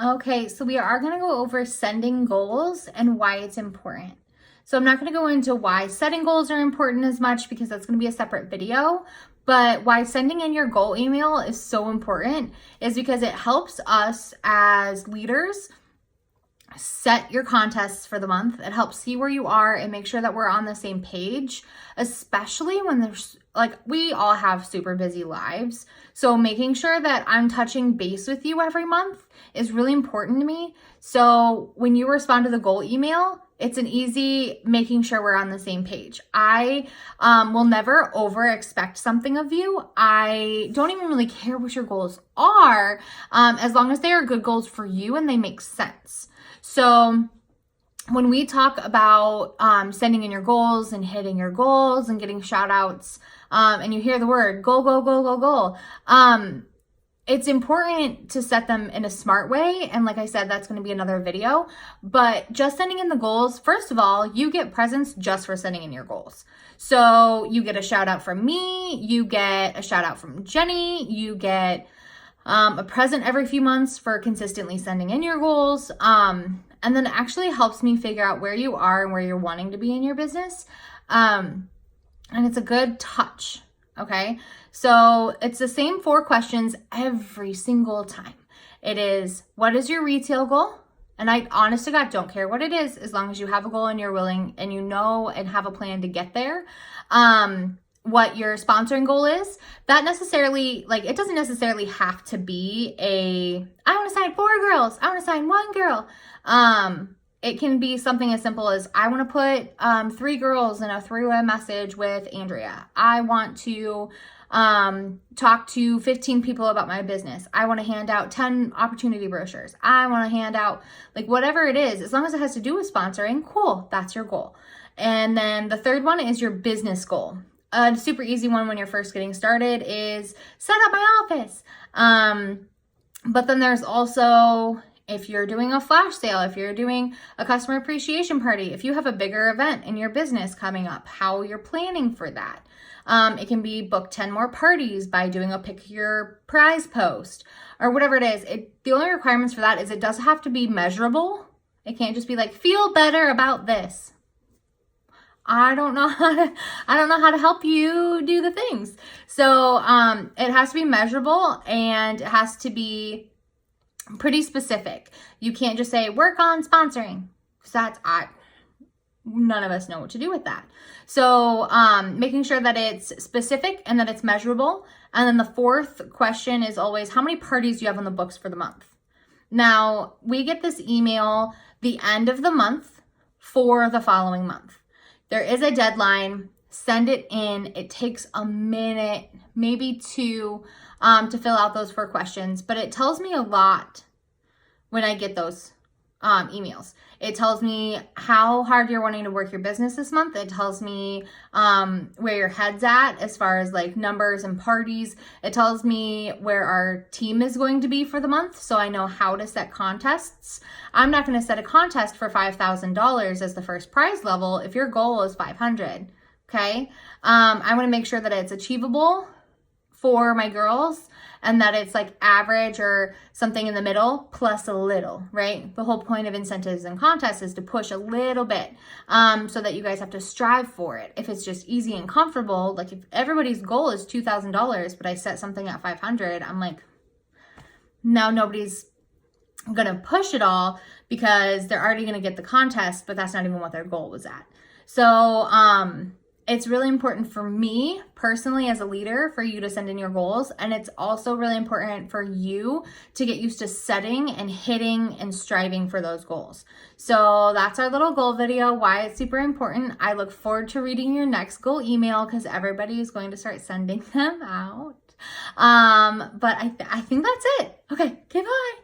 Okay, so we are going to go over sending goals and why it's important. So I'm not going to go into why setting goals are important as much because that's going to be a separate video. But why sending in your goal email is so important is because it helps us as leaders set your contests for the month. It helps see where you are and make sure that we're on the same page, especially when there's we all have super busy lives. So making sure that I'm touching base with you every month is really important to me. So when you respond to the goal email, it's an easy making sure we're on the same page. I will never over expect something of you. I don't even really care what your goals are, as long as they are good goals for you and they make sense. So when we talk about sending in your goals and hitting your goals and getting shout outs, and you hear the word goal, goal, goal, goal, goal, it's important to set them in a smart way. And like I said, that's going to be another video. But just sending in the goals, first of all, you get presents just for sending in your goals. So you get a shout out from me, you get a shout out from Jenny, you get a present every few months for consistently sending in your goals. And then it actually helps me figure out where you are and where you're wanting to be in your business. And it's a good touch. Okay. So it's the same 4 questions every single time. It is, what is your retail goal? And I, honest to God, don't care what it is, as long as you have a goal and you're willing and you know and have a plan to get there. What your sponsoring goal is, that necessarily, it doesn't necessarily have to be I want to sign 4 girls, I want to sign 1 girl. It can be something as simple as, I want to put 3 girls in a 3-way message with Andrea. I want to talk to 15 people about my business. I want to hand out 10 opportunity brochures. I want to hand out, whatever it is, as long as it has to do with sponsoring, cool, that's your goal. And then the third one is your business goal. A super easy one when you're first getting started is set up my office. But then there's also, if you're doing a flash sale, if you're doing a customer appreciation party, if you have a bigger event in your business coming up, how you're planning for that. It can be book 10 more parties by doing a pick your prize post or whatever it is. The only requirements for that is it does have to be measurable. It can't just be feel better about this. I don't know how to help you do the things. So it has to be measurable and it has to be pretty specific. You can't just say work on sponsoring, because none of us know what to do with that. So making sure that it's specific and that it's measurable. And then the 4th question is always, how many parties do you have on the books for the month? Now, we get this email the end of the month for the following month. There is a deadline. Send it in. It takes a minute, maybe 2, to fill out those 4 questions, but it tells me a lot when I get those emails. It tells me how hard you're wanting to work your business this month. It tells me where your head's at as far as numbers and parties. It tells me where our team is going to be for the month, so I know how to set contests. I'm not going to set a contest for $5,000 as the first prize level if your goal is $500. Okay, I want to make sure that it's achievable for my girls and that it's average or something in the middle plus a little, right? The whole point of incentives and contests is to push a little bit so that you guys have to strive for it. If it's just easy and comfortable, if everybody's goal is $2,000, but I set something at $500, I'm now nobody's gonna push it all because they're already gonna get the contest, but that's not even what their goal was at. So it's really important for me personally as a leader for you to send in your goals. And it's also really important for you to get used to setting and hitting and striving for those goals. So that's our little goal video, why it's super important. I look forward to reading your next goal email because everybody is going to start sending them out. But I think that's it. Okay, bye.